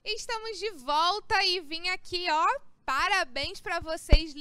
Estamos de volta e vim aqui, ó. Parabéns para vocês,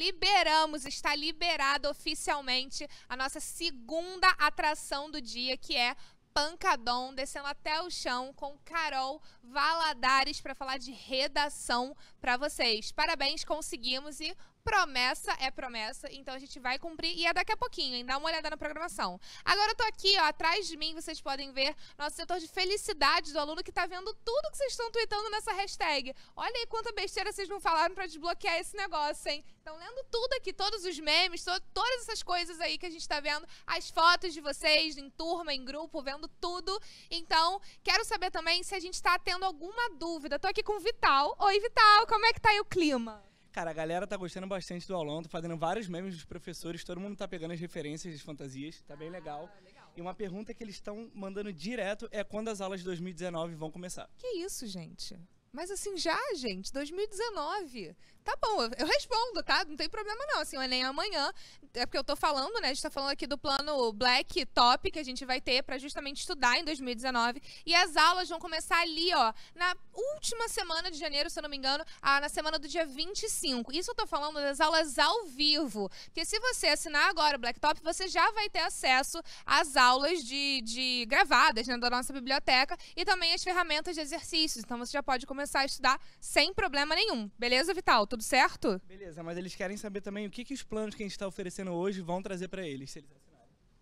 está liberado oficialmente a nossa segunda atração do dia, que é Pancadão, descendo até o chão com Carol Valadares para falar de redação para vocês. Parabéns, conseguimos e promessa é promessa, então a gente vai cumprir e é daqui a pouquinho, hein? Dá uma olhada na programação. Agora eu tô aqui, ó, atrás de mim, vocês podem ver nosso setor de felicidade do aluno que tá vendo tudo que vocês estão tweetando nessa hashtag. Olha aí quanta besteira vocês não falaram pra desbloquear esse negócio, hein? Então lendo tudo aqui, todos os memes, todas essas coisas aí que a gente tá vendo, as fotos de vocês em turma, em grupo, vendo tudo. Então, quero saber também se a gente tá tendo alguma dúvida. Tô aqui com o Vital. Oi, Vital, como é que tá aí o clima? Cara, a galera tá gostando bastante do aulão, tô fazendo vários memes dos professores, todo mundo tá pegando as referências das fantasias, tá bem legal. E uma pergunta que eles estão mandando direto é quando as aulas de 2019 vão começar. Que isso, gente? Mas assim, já, gente, 2019. Tá bom, eu respondo, tá? Não tem problema não, assim, o Enem amanhã, é porque eu tô falando, né, a gente tá falando aqui do plano Black Top, que a gente vai ter pra justamente estudar em 2019, e as aulas vão começar ali, ó, na última semana de janeiro, se eu não me engano, na semana do dia 25. Isso eu tô falando das aulas ao vivo, porque se você assinar agora o Black Top, você já vai ter acesso às aulas de gravadas, né, da nossa biblioteca, e também as ferramentas de exercícios, então você já pode começar a estudar sem problema nenhum, beleza, Vital? Tudo certo? Beleza, mas eles querem saber também o que os planos que a gente está oferecendo hoje vão trazer para eles, se eles assinarem.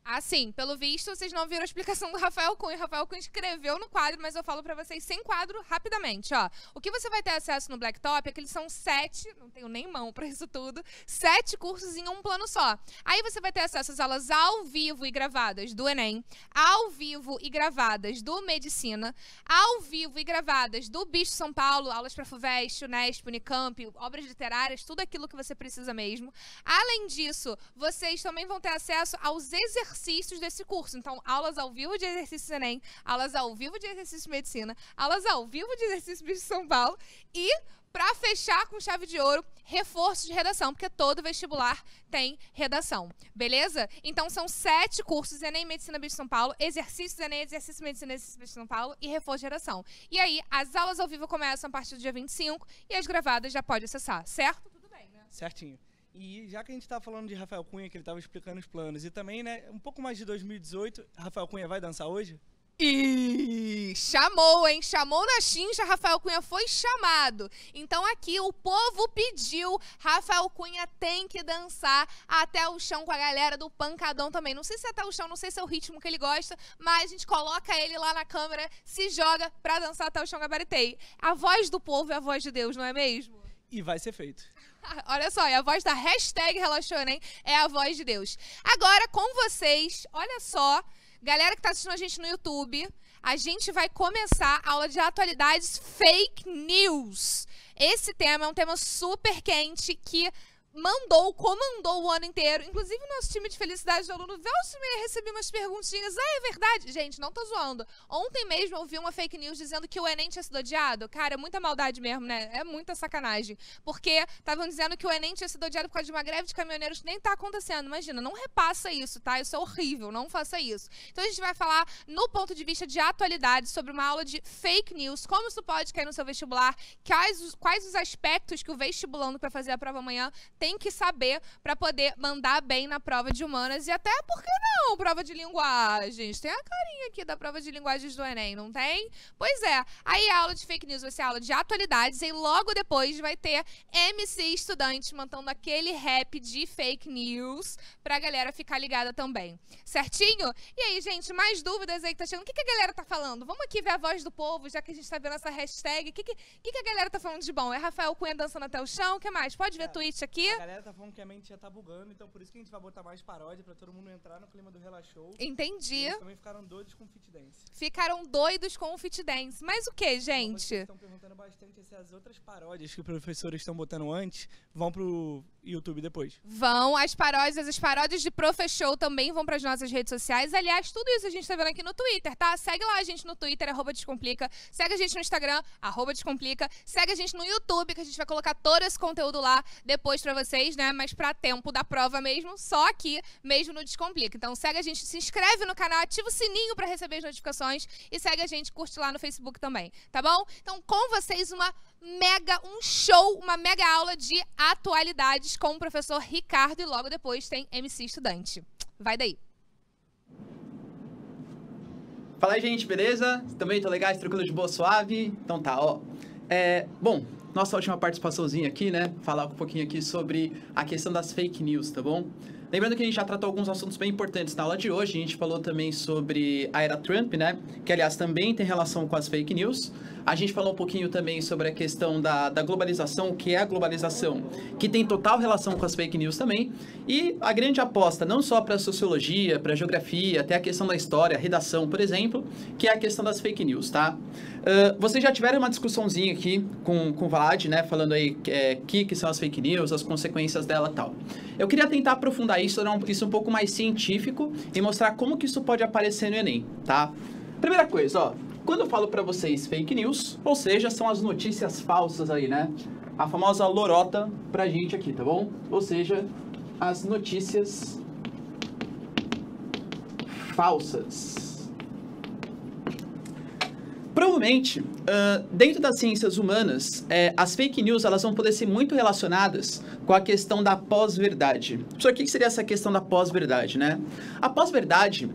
Ah, sim. Pelo visto, vocês não viram a explicação do Rafael Cunha. O Rafael Cunha escreveu no quadro, mas eu falo pra vocês sem quadro rapidamente, ó. O que você vai ter acesso no Blacktop é que eles são 7, não tenho nem mão pra isso tudo, 7 cursos em um plano só. Aí você vai ter acesso às aulas ao vivo e gravadas do Enem, ao vivo e gravadas do Medicina, ao vivo e gravadas do Bicho São Paulo, aulas pra FUVEST, Unesp, Unicamp, obras literárias, tudo aquilo que você precisa mesmo. Além disso, vocês também vão ter acesso aos exercícios desse curso. Então, aulas ao vivo de exercícios Enem, aulas ao vivo de exercícios Medicina, aulas ao vivo de exercícios Bicho São Paulo e, para fechar com chave de ouro, reforço de redação, porque todo vestibular tem redação, beleza? Então, são 7 cursos, Enem, Medicina, Bicho São Paulo, exercícios Enem, exercício Medicina, exercício Bicho São Paulo e reforço de redação. E aí, as aulas ao vivo começam a partir do dia 25 e as gravadas já pode acessar, certo? Tudo bem, né? Certinho. E já que a gente tá falando de Rafael Cunha, que ele tava explicando os planos, e também, né, um pouco mais de 2018, Rafael Cunha vai dançar hoje? E chamou, hein? Chamou na chincha, Rafael Cunha foi chamado. Então aqui o povo pediu, Rafael Cunha tem que dançar até o chão com a galera do Pancadão também. Não sei se é até o chão, não sei se é o ritmo que ele gosta, mas a gente coloca ele lá na câmera, se joga pra dançar até o chão gabaritei. A voz do povo é a voz de Deus, não é mesmo? E vai ser feito. Olha só, é a voz da hashtag Relaxou Enem, é a voz de Deus. Agora com vocês, olha só, galera que tá assistindo a gente no YouTube, a gente vai começar a aula de atualidades fake news. Esse tema é um tema super quente que comandou o ano inteiro. Inclusive, o nosso time de felicidade do aluno recebi umas perguntinhas. Ah, é verdade? Gente, não tô zoando. Ontem mesmo eu vi uma fake news dizendo que o Enem tinha sido odiado. Cara, é muita maldade mesmo, né? É muita sacanagem. Porque estavam dizendo que o Enem tinha sido odiado por causa de uma greve de caminhoneiros que nem tá acontecendo. Imagina, não repassa isso, tá? Isso é horrível, não faça isso. Então a gente vai falar no ponto de vista de atualidade sobre uma aula de fake news, como isso pode cair no seu vestibular, quais os aspectos que o vestibulando para fazer a prova amanhã tem que saber para poder mandar bem na prova de humanas e até, por que não, prova de linguagens. Tem a carinha aqui da prova de linguagens do Enem, não tem? Pois é. Aí a aula de fake news vai ser a aula de atualidades e logo depois vai ter MC Estudante mandando aquele rap de fake news pra galera ficar ligada também. Certinho? E aí, gente, mais dúvidas aí que tá chegando? O que a galera tá falando? Vamos aqui ver a voz do povo, já que a gente tá vendo essa hashtag. O que a galera tá falando de bom? É Rafael Cunha dançando até o chão? O que mais? Pode ver tweet aqui? A galera tá falando que a mente já tá bugando, então por isso que a gente vai botar mais paródia pra todo mundo entrar no clima do Relaxou. Entendi. E eles também ficaram doidos com Fit Dance. Ficaram doidos com o Fit Dance. Mas o que, gente? Vocês estão perguntando bastante se as outras paródias que os professores estão botando antes vão pro YouTube depois. Vão, as paródias de Profeshow também vão pras nossas redes sociais. Aliás, tudo isso a gente tá vendo aqui no Twitter, tá? Segue lá a gente no Twitter, @Descomplica. Segue a gente no Instagram, @Descomplica. Segue a gente no YouTube, que a gente vai colocar todo esse conteúdo lá depois pra vocês, né? Mas pra tempo da prova mesmo, só aqui mesmo no Descomplica. Então segue a gente, se inscreve no canal, ativa o sininho pra receber as notificações e segue a gente, curte lá no Facebook também, tá bom? Então com vocês um show, uma mega aula de atualidades com o professor Ricardo e logo depois tem MC Estudante. Vai daí. Fala aí, gente, beleza? Também tô legais, tranquilo, de boa, suave? Então tá, ó. Bom, nossa última participaçãozinha aqui, né? Falar um pouquinho aqui sobre a questão das fake news, tá bom? Lembrando que a gente já tratou alguns assuntos bem importantes na aula de hoje. A gente falou também sobre a era Trump, né? Que, aliás, também tem relação com as fake news. A gente falou um pouquinho também sobre a questão da globalização, o que é a globalização, que tem total relação com as fake news também. E a grande aposta, não só para a sociologia, para a geografia, até a questão da história, redação, por exemplo, que é a questão das fake news, tá? Vocês já tiveram uma discussãozinha aqui com o Vlad, né? Falando aí que são as fake news, as consequências dela e tal. Eu queria tentar aprofundar isso, tornar isso um pouco mais científico e mostrar como que isso pode aparecer no Enem, tá? Primeira coisa, ó. Quando eu falo pra vocês fake news, ou seja, são as notícias falsas aí, né? A famosa lorota pra gente aqui, tá bom? Ou seja, as notícias falsas. Provavelmente, dentro das ciências humanas, as fake news elas vão poder ser muito relacionadas com a questão da pós-verdade. Só o que seria essa questão da pós-verdade, né? A pós-verdade,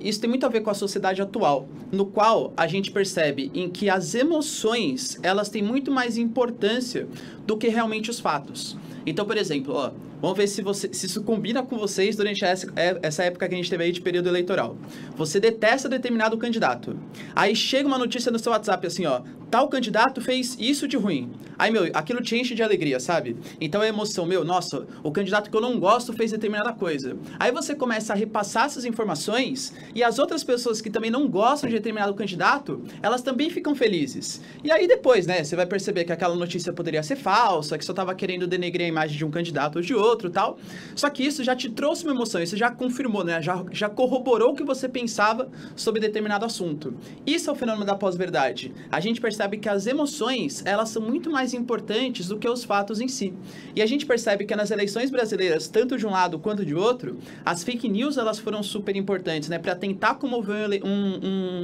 isso tem muito a ver com a sociedade atual, no qual a gente percebe em que as emoções, elas têm muito mais importância do que realmente os fatos. Então, por exemplo, ó, vamos ver se isso combina com vocês durante essa época que a gente teve aí de período eleitoral. Você detesta determinado candidato. Aí chega uma notícia no seu WhatsApp assim, ó, tal candidato fez isso de ruim. Aí, aquilo te enche de alegria, sabe? Então, a emoção, nossa, o candidato que eu não gosto fez determinada coisa. Aí você começa a repassar essas informações e as outras pessoas que também não gostam de determinado candidato, elas também ficam felizes. E aí depois, né, você vai perceber que aquela notícia poderia ser falsa, que só estava querendo denegrir a imagem de um candidato ou de outro e tal. Só que isso já te trouxe uma emoção, isso já confirmou, né? Já corroborou o que você pensava sobre determinado assunto. Isso é o fenômeno da pós-verdade. A gente percebe que as emoções, elas são muito mais importantes do que os fatos em si. E a gente percebe que nas eleições brasileiras, tanto de um lado quanto de outro, as fake news, elas foram super importantes, né? Para tentar comover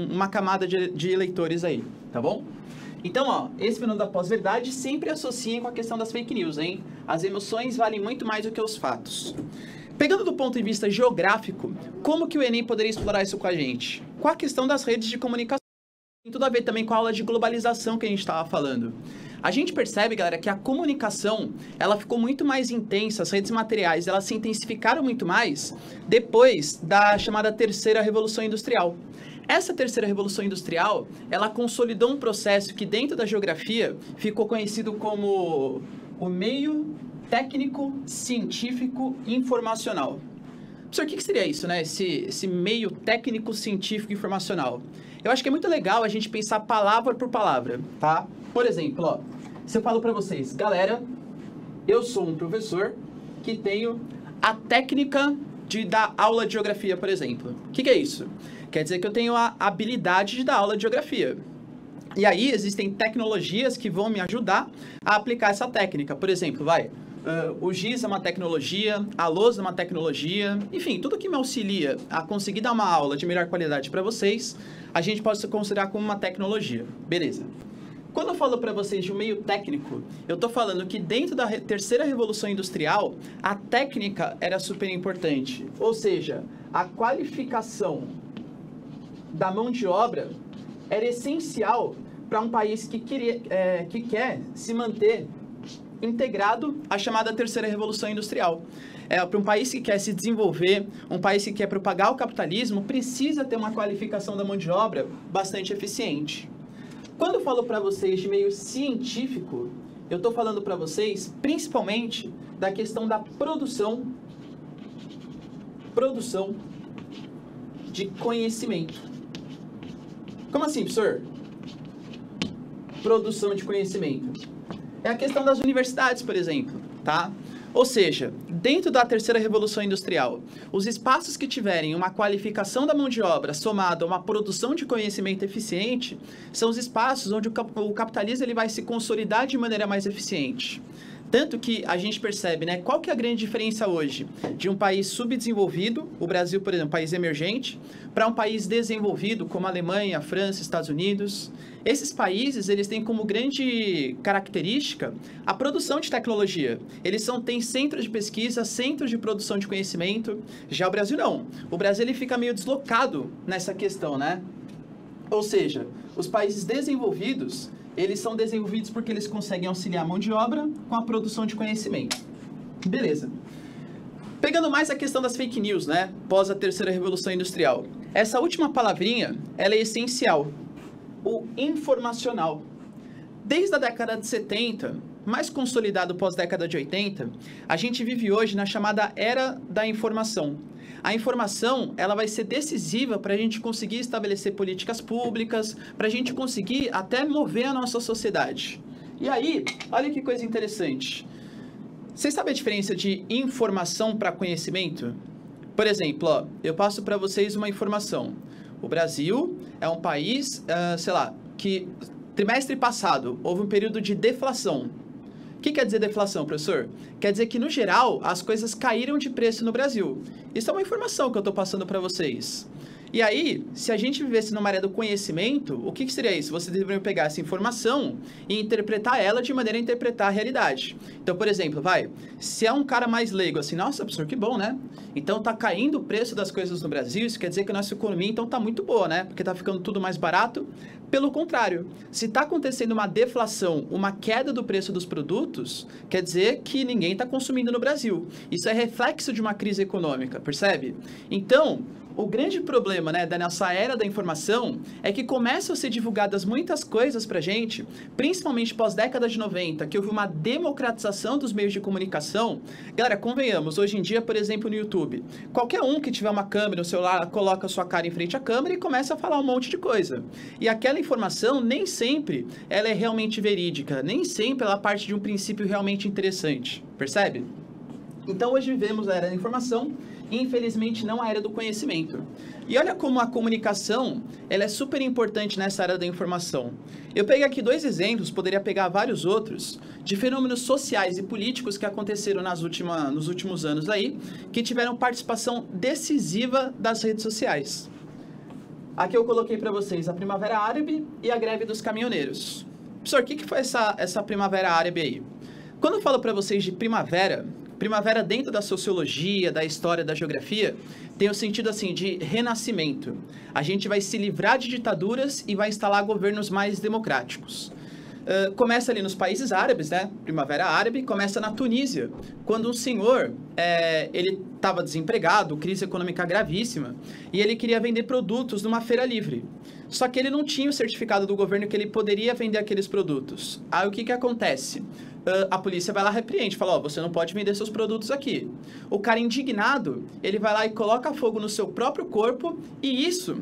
uma camada de eleitores aí, tá bom? Então, ó, esse fenômeno da pós-verdade sempre associa com a questão das fake news, hein? As emoções valem muito mais do que os fatos. Pegando do ponto de vista geográfico, como que o Enem poderia explorar isso com a gente? Com a questão das redes de comunicação. Tem tudo a ver também com a aula de globalização que a gente estava falando. A gente percebe, galera, que a comunicação, ela ficou muito mais intensa, as redes materiais, elas se intensificaram muito mais depois da chamada terceira revolução industrial. Essa terceira revolução industrial, ela consolidou um processo que dentro da geografia ficou conhecido como o meio técnico, científico e informacional. Professor, o que seria isso, né? Esse meio técnico, científico e informacional? Eu acho que é muito legal a gente pensar palavra por palavra, tá? Por exemplo, ó, se eu falo para vocês, galera, eu sou um professor que tenho a técnica de dar aula de geografia, por exemplo. O que é isso? Quer dizer que eu tenho a habilidade de dar aula de geografia. E aí existem tecnologias que vão me ajudar a aplicar essa técnica. Por exemplo, o GIS é uma tecnologia, a lousa é uma tecnologia, enfim, tudo que me auxilia a conseguir dar uma aula de melhor qualidade para vocês, a gente pode considerar como uma tecnologia. Beleza. Quando eu falo para vocês de um meio técnico, eu estou falando que dentro da terceira revolução industrial, a técnica era super importante. Ou seja, a qualificação da mão de obra era essencial para um país que quer se manter integrado à chamada terceira revolução industrial. Para um país que quer se desenvolver, um país que quer propagar o capitalismo, precisa ter uma qualificação da mão de obra bastante eficiente. Quando eu falo para vocês de meio científico, eu estou falando para vocês principalmente da questão da produção de conhecimento. Como assim, professor? Produção de conhecimento. É a questão das universidades, por exemplo, tá? Ou seja, dentro da terceira revolução industrial, os espaços que tiverem uma qualificação da mão de obra somada a uma produção de conhecimento eficiente são os espaços onde o capitalismo ele vai se consolidar de maneira mais eficiente. Tanto que a gente percebe, né, qual que é a grande diferença hoje de um país subdesenvolvido, o Brasil, por exemplo, um país emergente, para um país desenvolvido como a Alemanha, a França, Estados Unidos. Esses países, eles têm como grande característica a produção de tecnologia. Eles têm centros de pesquisa, centros de produção de conhecimento. Já o Brasil não. O Brasil ele fica meio deslocado nessa questão, né? Ou seja, os países desenvolvidos, eles são desenvolvidos porque eles conseguem auxiliar a mão de obra com a produção de conhecimento. Beleza. Pegando mais a questão das fake news, né? Pós a terceira revolução industrial. Essa última palavrinha, ela é essencial. O informacional. Desde a década de 70, mais consolidado pós-década de 80, a gente vive hoje na chamada Era da Informação. A informação, ela vai ser decisiva para a gente conseguir estabelecer políticas públicas, para a gente conseguir até mover a nossa sociedade. E aí, olha que coisa interessante. Vocês sabem a diferença de informação para conhecimento? Por exemplo, ó, eu passo para vocês uma informação. O Brasil é um país, sei lá, que trimestre passado houve um período de deflação. O que quer dizer deflação, professor? Quer dizer que, no geral, as coisas caíram de preço no Brasil. Isso é uma informação que eu estou passando para vocês. E aí, se a gente vivesse numa área do conhecimento, o que seria isso? Você deveria pegar essa informação e interpretar ela de maneira a interpretar a realidade. Então, por exemplo, se é um cara mais leigo, assim, nossa, professor, que bom, né? Então, tá caindo o preço das coisas no Brasil, isso quer dizer que a nossa economia, então, tá muito boa, né? Porque tá ficando tudo mais barato. Pelo contrário, se tá acontecendo uma deflação, uma queda do preço dos produtos, quer dizer que ninguém está consumindo no Brasil. Isso é reflexo de uma crise econômica, percebe? Então, o grande problema, né, da nossa era da informação é que começam a ser divulgadas muitas coisas pra gente, principalmente pós-década de 90, que houve uma democratização dos meios de comunicação. Galera, convenhamos, hoje em dia, por exemplo, no YouTube, qualquer um que tiver uma câmera no celular, coloca a sua cara em frente à câmera e começa a falar um monte de coisa. E aquela informação, nem sempre ela é realmente verídica, nem sempre ela parte de um princípio realmente interessante, percebe? Então, hoje vivemos a era da informação, infelizmente não a era do conhecimento. E olha como a comunicação ela é super importante nessa área da informação. Eu peguei aqui 2 exemplos, poderia pegar vários outros, de fenômenos sociais e políticos que aconteceram nos últimos anos aí, que tiveram participação decisiva das redes sociais. Aqui eu coloquei para vocês a Primavera Árabe e a greve dos caminhoneiros. Professor, o que foi essa Primavera Árabe aí? Quando eu falo para vocês de primavera dentro da sociologia, da história, da geografia, tem o sentido assim de renascimento. A gente vai se livrar de ditaduras e vai instalar governos mais democráticos. Começa ali nos países árabes, né? Primavera Árabe, começa na Tunísia, quando um senhor, ele estava desempregado, crise econômica gravíssima, e ele queria vender produtos numa feira livre. Só que ele não tinha o certificado do governo que ele poderia vender aqueles produtos. Aí o que acontece? A polícia vai lá e repreende, fala, você não pode vender seus produtos aqui. O cara indignado, ele vai lá e coloca fogo no seu próprio corpo, e isso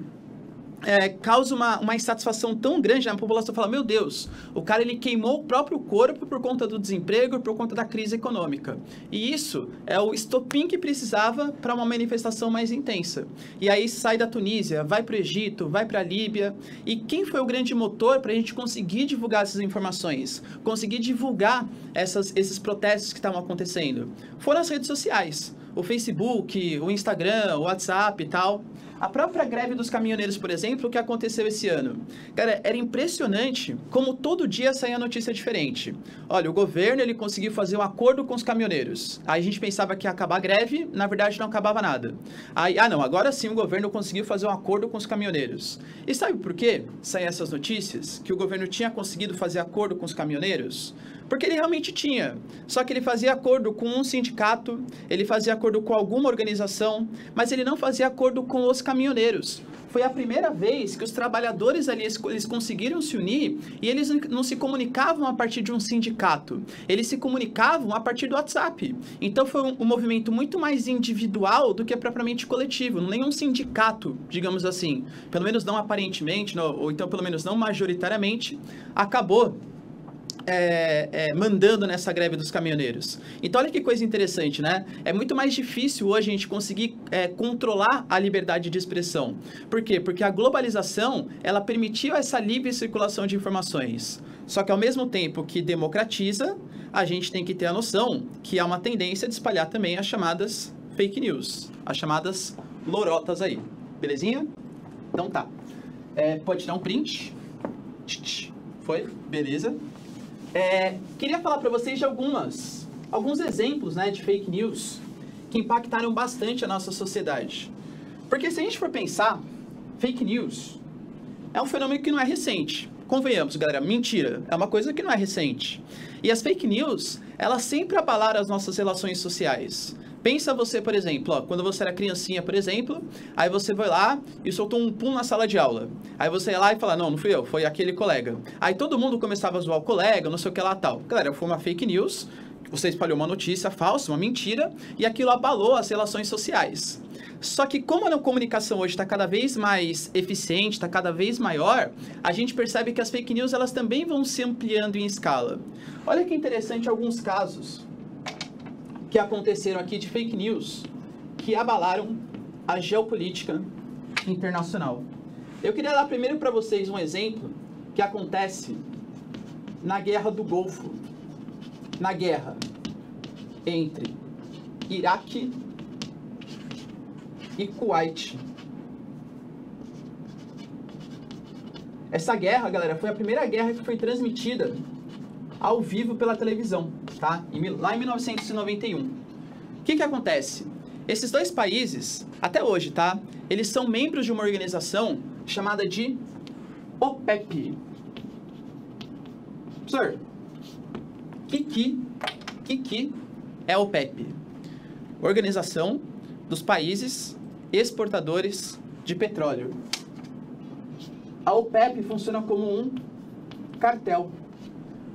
causa uma insatisfação tão grande na população, fala, meu Deus, o cara ele queimou o próprio corpo por conta do desemprego, por conta da crise econômica. E isso é o estopim que precisava para uma manifestação mais intensa. E aí sai da Tunísia, vai para o Egito, vai para a Líbia. E quem foi o grande motor para a gente conseguir divulgar essas informações? Conseguir divulgar esses protestos que estavam acontecendo? Foram as redes sociais. O Facebook, o Instagram, o WhatsApp e tal. A própria greve dos caminhoneiros, por exemplo, o que aconteceu esse ano? Cara, era impressionante como todo dia saía notícia diferente. Olha, o governo ele conseguiu fazer um acordo com os caminhoneiros. Aí a gente pensava que ia acabar a greve, na verdade não acabava nada. Aí, não, agora sim o governo conseguiu fazer um acordo com os caminhoneiros. E sabe por quê saem essas notícias? Que o governo tinha conseguido fazer acordo com os caminhoneiros? Porque ele realmente tinha. Só que ele fazia acordo com um sindicato, ele fazia acordo com alguma organização, mas ele não fazia acordo com os caminhoneiros. Foi a primeira vez que os trabalhadores ali, eles conseguiram se unir e eles não se comunicavam a partir de um sindicato. Eles se comunicavam a partir do WhatsApp. Então foi um movimento muito mais individual do que propriamente coletivo. Nenhum sindicato, digamos assim, pelo menos não aparentemente, ou então pelo menos não majoritariamente, acabou mandando nessa greve dos caminhoneiros. Então, olha que coisa interessante, né? É muito mais difícil hoje a gente conseguir controlar a liberdade de expressão. Por quê? Porque a globalização, ela permitiu essa livre circulação de informações. Só que, ao mesmo tempo que democratiza, a gente tem que ter a noção que há uma tendência de espalhar também as chamadas fake news, as chamadas lorotas aí. Belezinha? Então tá. Pode tirar um print. Foi? Beleza. Queria falar para vocês de alguns exemplos, né, de fake news que impactaram bastante a nossa sociedade. Porque se a gente for pensar, fake news é um fenômeno que não é recente. Convenhamos, galera, mentira, é uma coisa que não é recente. E as fake news, elas sempre abalaram as nossas relações sociais. Pensa você, por exemplo, quando você era criancinha, por exemplo, aí você vai lá e soltou um pum na sala de aula. Aí você ia lá e fala, não fui eu, foi aquele colega. Aí todo mundo começava a zoar o colega, não sei o que lá tal. Galera, foi uma fake news, você espalhou uma notícia falsa, uma mentira, e aquilo abalou as relações sociais. Só que como a comunicação hoje está cada vez mais eficiente, está cada vez maior, a gente percebe que as fake news elas também vão se ampliando em escala. Olha que interessante alguns casos que aconteceram aqui de fake news que abalaram a geopolítica internacional. Eu queria dar primeiro para vocês um exemplo que acontece na Guerra do Golfo, na guerra entre Iraque e Kuwait. Essa guerra, galera, foi a primeira guerra que foi transmitida ao vivo pela televisão, tá? Lá em 1991. O que acontece? Esses dois países, até hoje, tá? Eles são membros de uma organização chamada de OPEP. Professor, que é a OPEP? Organização dos Países Exportadores de Petróleo. A OPEP funciona como um cartel.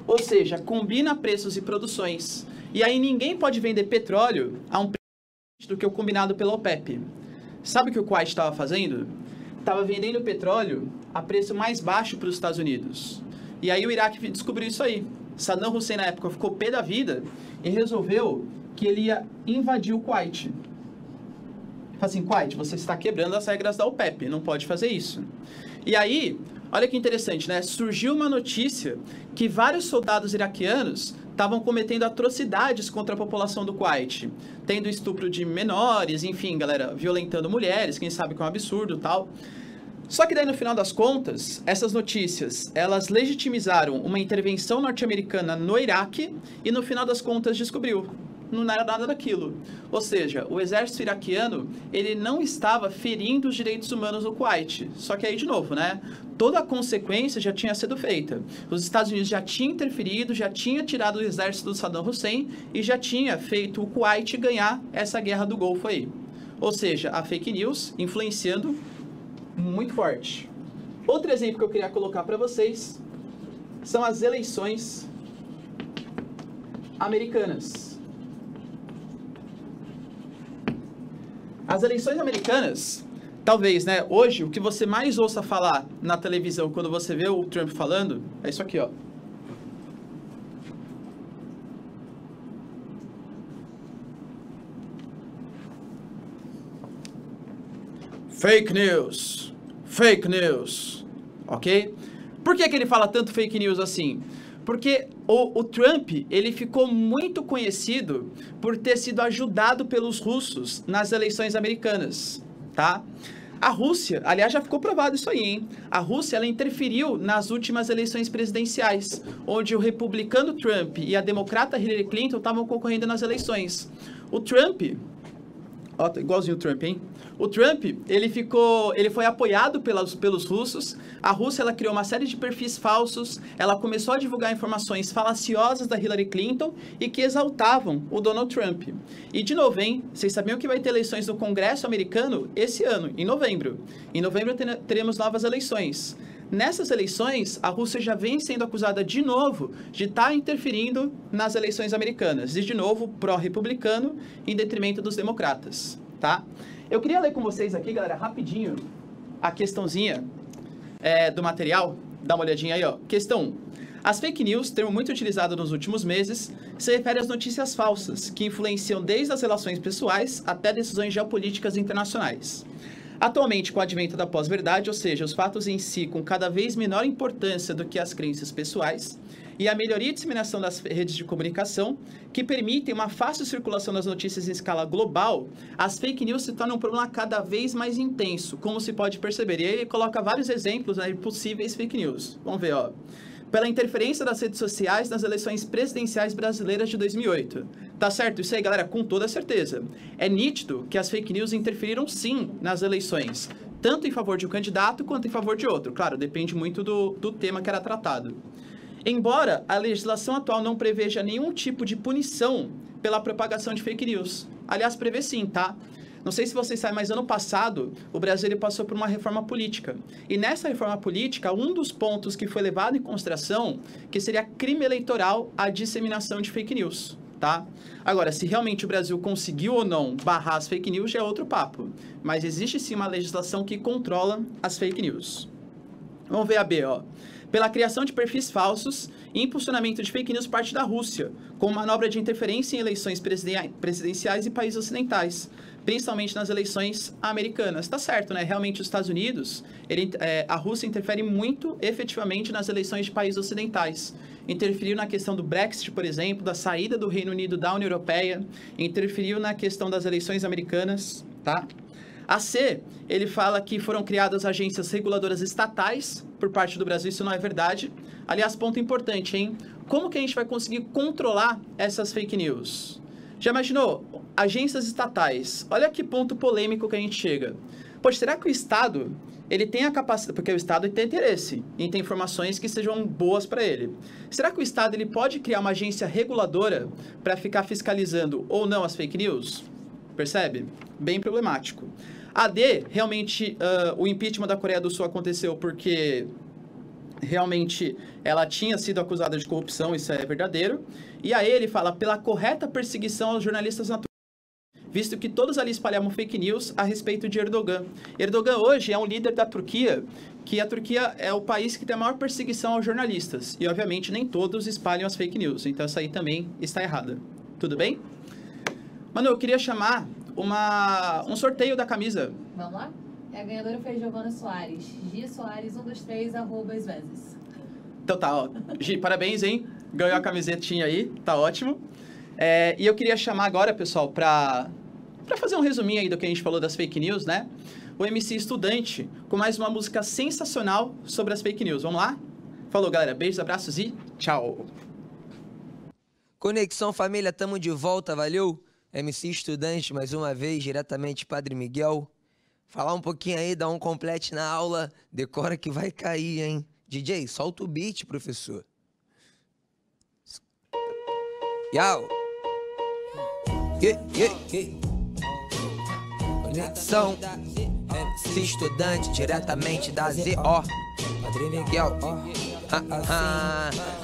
Ou seja, combina preços e produções. E aí ninguém pode vender petróleo a um preço do que o combinado pela OPEP. Sabe o que o Kuwait estava fazendo? Estava vendendo petróleo a preço mais baixo para os Estados Unidos. E aí o Iraque descobriu isso aí. Saddam Hussein, na época, ficou pé da vida e resolveu que ele ia invadir o Kuwait. Fala assim, Kuwait, você está quebrando as regras da OPEP, não pode fazer isso. E aí, olha que interessante, né? Surgiu uma notícia que vários soldados iraquianos estavam cometendo atrocidades contra a população do Kuwait, tendo estupro de menores, enfim, galera, violentando mulheres, quem sabe que é um absurdo e tal. Só que daí, no final das contas, essas notícias, elas legitimizaram uma intervenção norte-americana no Iraque e, no final das contas, descobriu. Não era nada daquilo. Ou seja, o exército iraquiano, ele não estava ferindo os direitos humanos do Kuwait. Só que aí, de novo, né? Toda a consequência já tinha sido feita. Os Estados Unidos já tinham interferido, já tinha tirado o exército do Saddam Hussein e já tinha feito o Kuwait ganhar essa guerra do Golfo aí. Ou seja, a fake news influenciando muito forte. Outro exemplo que eu queria colocar para vocês são as eleições americanas. As eleições americanas, talvez, né, hoje, o que você mais ouça falar na televisão quando você vê o Trump falando, é isso aqui, ó. Fake news, ok? Por que ele fala tanto fake news assim? Porque o Trump, ele ficou muito conhecido por ter sido ajudado pelos russos nas eleições americanas, tá? A Rússia, aliás, já ficou provado isso aí, hein? A Rússia, ela interferiu nas últimas eleições presidenciais, onde o republicano Trump e a democrata Hillary Clinton estavam concorrendo nas eleições. O Trump... Ó, tá igualzinho o Trump, hein? O Trump, ele foi apoiado pelos russos. A Rússia, ela criou uma série de perfis falsos. Ela começou a divulgar informações falaciosas da Hillary Clinton e que exaltavam o Donald Trump. E, de novo, hein? Vocês sabiam que vai ter eleições no Congresso americano esse ano, em novembro. Em novembro teremos novas eleições. Nessas eleições, a Rússia já vem sendo acusada de novo de estar interferindo nas eleições americanas. E, de novo, pró-republicano em detrimento dos democratas, tá? Eu queria ler com vocês aqui, galera, rapidinho, a questãozinha do material. Dá uma olhadinha aí, ó. Questão 1. As fake news, termo muito utilizado nos últimos meses, se refere às notícias falsas, que influenciam desde as relações pessoais até decisões geopolíticas internacionais. Atualmente, com o advento da pós-verdade, ou seja, os fatos em si com cada vez menor importância do que as crenças pessoais, e a melhoria e disseminação das redes de comunicação, que permitem uma fácil circulação das notícias em escala global, as fake news se tornam um problema cada vez mais intenso, como se pode perceber. E aí ele coloca vários exemplos, né, de possíveis fake news. Vamos ver, ó. Pela interferência das redes sociais nas eleições presidenciais brasileiras de 2008. Tá certo? Isso aí, galera, com toda certeza. É nítido que as fake news interferiram, sim, nas eleições, tanto em favor de um candidato quanto em favor de outro. Claro, depende muito do tema que era tratado. Embora a legislação atual não preveja nenhum tipo de punição pela propagação de fake news. Aliás, prevê sim, tá? Não sei se vocês sabem, mas ano passado o Brasil ele passou por uma reforma política. E nessa reforma política, um dos pontos que foi levado em consideração que seria crime eleitoral a disseminação de fake news, tá? Agora, se realmente o Brasil conseguiu ou não barrar as fake news já é outro papo. Mas existe sim uma legislação que controla as fake news. Vamos ver a B, ó. Pela criação de perfis falsos e impulsionamento de fake news parte da Rússia, com manobra de interferência em eleições presidenciais e países ocidentais, principalmente nas eleições americanas. Tá certo, né? Realmente os Estados Unidos, a Rússia interfere muito efetivamente nas eleições de países ocidentais. Interferiu na questão do Brexit, por exemplo, da saída do Reino Unido da União Europeia, interferiu na questão das eleições americanas, tá? A C, ele fala que foram criadas agências reguladoras estatais por parte do Brasil, isso não é verdade. Aliás, ponto importante, hein? Como que a gente vai conseguir controlar essas fake news? Já imaginou? Agências estatais. Olha que ponto polêmico que a gente chega. Poxa, será que o Estado, ele tem a capacidade... Porque o Estado tem interesse em ter informações que sejam boas para ele. Será que o Estado ele pode criar uma agência reguladora para ficar fiscalizando ou não as fake news? Percebe? Bem problemático. A D, realmente, o impeachment da Coreia do Sul aconteceu porque realmente ela tinha sido acusada de corrupção, isso é verdadeiro. E a E, ele fala pela correta perseguição aos jornalistas naturais, visto que todos ali espalhavam fake news a respeito de Erdogan. Erdogan hoje é um líder da Turquia, que a Turquia é o país que tem a maior perseguição aos jornalistas. E, obviamente, nem todos espalham as fake news, então essa aí também está errada. Tudo bem? Mano, eu queria chamar um sorteio da camisa. Vamos lá? A ganhadora foi Giovana Soares. Gi Soares, 123, @vezes. Então tá, ó. Gi, parabéns, hein? Ganhou a camisetinha aí, tá ótimo. E eu queria chamar agora, pessoal, pra fazer um resuminho aí do que a gente falou das fake news, né? O MC Estudante, com mais uma música sensacional sobre as fake news. Vamos lá? Falou, galera. Beijos, abraços e tchau. Conexão Família, tamo de volta, valeu? MC Estudante, mais uma vez, diretamente Padre Miguel. Falar um pouquinho aí, dar um complete na aula, decora que vai cair, hein? DJ, solta o beat, professor. Yau! Conexão MC Estudante, diretamente da ZO. Padre Miguel,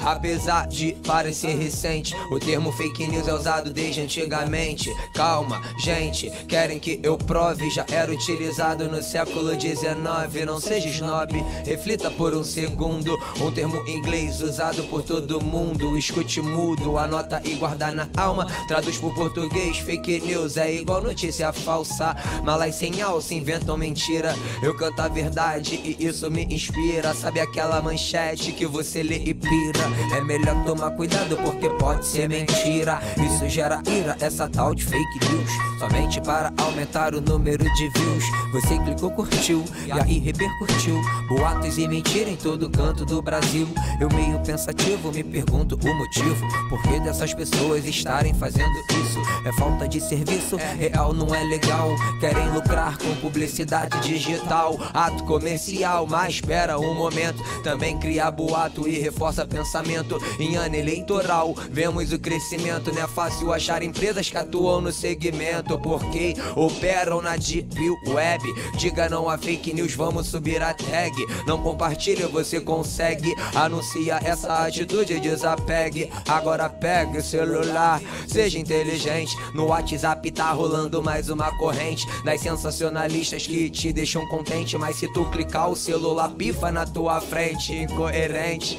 apesar de parecer recente, o termo fake news é usado desde antigamente. Calma, gente, querem que eu prove? Já era utilizado no século XIX. Não seja snob, reflita por um segundo. Um termo inglês usado por todo mundo. Escute mudo, anota e guarda na alma. Traduz por português, fake news é igual notícia falsa. Malas sem alça inventam mentira. Eu canto a verdade e isso me inspira. Sabe aquela manchete que você lê e pira? É melhor tomar cuidado porque pode ser mentira. Isso gera ira, essa tal de fake news, somente para aumentar o número de views. Você clicou, curtiu e aí repercutiu. Boatos e mentira em todo canto do Brasil. Eu meio pensativo me pergunto o motivo. Por que dessas pessoas estarem fazendo isso? É falta de serviço? Real não é legal. Querem lucrar com publicidade digital, ato comercial, mas espera um momento. Também cria boato e reforça pensamento. Em ano eleitoral vemos o crescimento. Não é fácil achar empresas que atuam no segmento, porque operam na deep web. Diga não a fake news, vamos subir a tag. Não compartilha, você consegue. Anuncia essa atitude, desapegue. Agora pegue o celular, seja inteligente. No WhatsApp tá rolando mais uma corrente das sensacionalistas que te deixam contente, mas se tu clicar o celular pifa na tua frente. Incoerente, diferente.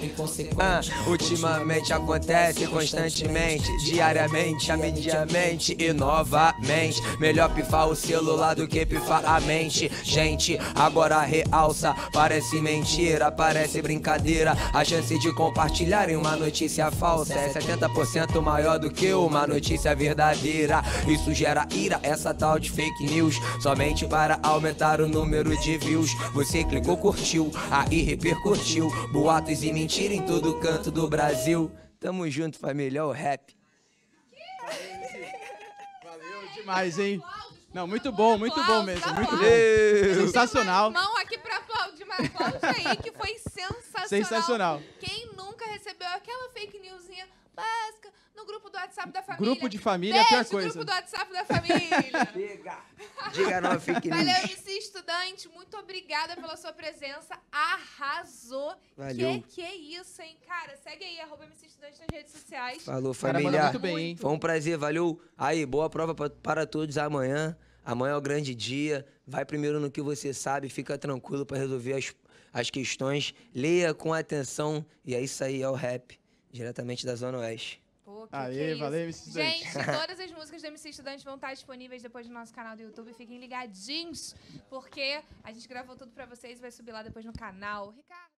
Ultimamente acontece constantemente, diariamente, amediamente e novamente. Melhor pifar o celular do que pifar a mente. Gente, agora realça, parece mentira, parece brincadeira. A chance de compartilharem uma notícia falsa é 70% maior do que uma notícia verdadeira. Isso gera ira, essa tal de fake news, somente para aumentar o número de views. Você clicou, curtiu, aí repercutiu. Boatos e mentira em todo canto do Brasil. Tamo junto, família, o rap. Valeu demais, hein? Não, muito bom mesmo, muito bom. Sensacional. Mão aqui pra aplaudir, mas aplaude aí, que foi sensacional. Sensacional. Quem nunca recebeu aquela fake newsinha básica no grupo do WhatsApp da família? Grupo de família é a pior Beijo, coisa. grupo do WhatsApp da família. Diga não, fake news. Valeu, MC Estudante, muito obrigada pela sua presença, arrasou. Valeu. Que é isso, hein? Cara, segue aí, @MC Estudante nas redes sociais. Falou, Cara, família. manda muito bem, hein? Foi um prazer, valeu. Aí, boa prova para todos amanhã. Amanhã é o grande dia. Vai primeiro no que você sabe, fica tranquilo para resolver as questões. Leia com atenção. E é isso aí, é o rap, diretamente da Zona Oeste. Pô, que Aê, é isso? valeu, MC Estudante. Gente, todas as músicas do MC Estudante vão estar disponíveis depois no nosso canal do YouTube. Fiquem ligadinhos, porque a gente gravou tudo pra vocês e vai subir lá depois no canal. Ricardo.